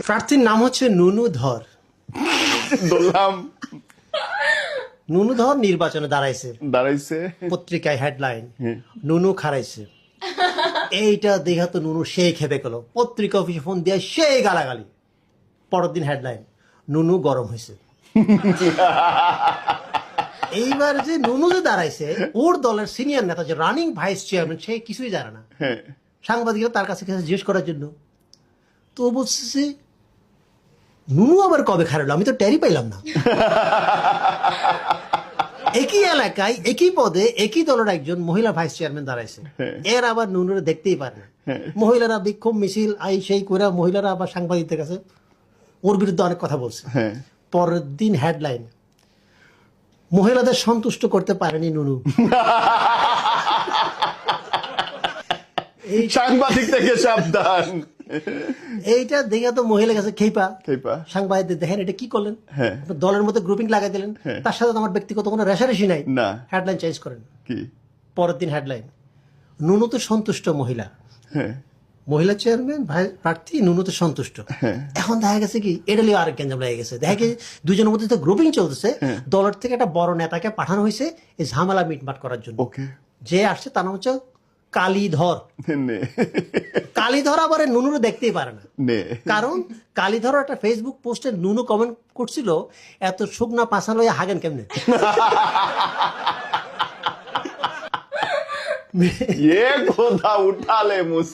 প্রার্থীর নাম হচ্ছে নুনু ধর। বললাম নুনু ধর নির্বাচনে দাঁড়াইছে পত্রিকায় হেডলাইন, নুনু খারাইছে। এইটা দেখা তো নুনু সেই খেপে গেল, পত্রিকা অফিসে ফোন দিয়ে সেই গালাগালি। পরের দিন হেডলাইন, নুনু গরম হয়েছে। এইবার যে নুনু যে দাঁড়াইছে, ওর দলের সিনিয়র নেতা যে রানিং ভাইস চেয়ারম্যান, সে কিছুই জানে না। সাংবাদিকরা তার কাছে জিজ্ঞেস করার জন্য, তো ও বলছে নুনু আবার কবে খারালো, আমি তো টেরই পাইলাম না। একই এলাকায় একই পদে একই দলের একজন মহিলা ভাইস চেয়ারম্যান দাঁড়াইছে, এর আবার নুনুরে দেখতেই পারে না। মহিলারা বিক্ষোভ মিছিল আই সেই করে মহিলারা আবার সাংবাদিকদের কাছে ওর বিরুদ্ধে অনেক কথা বলছে। পরের দিন হেডলাইন, মহিলাদের সন্তুষ্ট করতে পারেনি নুনু। সাংবাদিক থেকে সাবধান। এইটা দেখে তো মহিলা কাছে খেপা খেপা। সাংবাদিকদের দেখেন এটা কি করলেন, দলের মধ্যে গ্রুপিং লাগাই দিলেন, তার সাথে তো আমার ব্যক্তিগত কোনো রেশারেশি নাই। না, হেডলাইন চেঞ্জ করেন। কি পরের দিন হেডলাইন, নুনু তো সন্তুষ্ট মহিলা, মহিলা চেয়ারম্যান প্রার্থী নুনু তো সন্তুষ্ট। এখন দেখা গেছে কি এটা লিয়ে আরেক গেঞ্জাম লেগে গেছে। দেখা গেছে দুজনের মধ্যে তো গ্রুপিং চলতেছে, দলের থেকে একটা বড় নেতাকে পাঠানো হয়েছে এই ঝামেলা মিটমাট করার জন্য। যে আসছে তার নাম হচ্ছে কালীধর। কালীধর আবার নুনুরে দেখতেই পারে না, কারণ কালীধর একটা ফেসবুক পোস্টে নুনু কমেন্ট করছিল, এত শুকনা পাশা লইয়া হাগেন কেমনে। ये गोदा उठा ले मुझसे।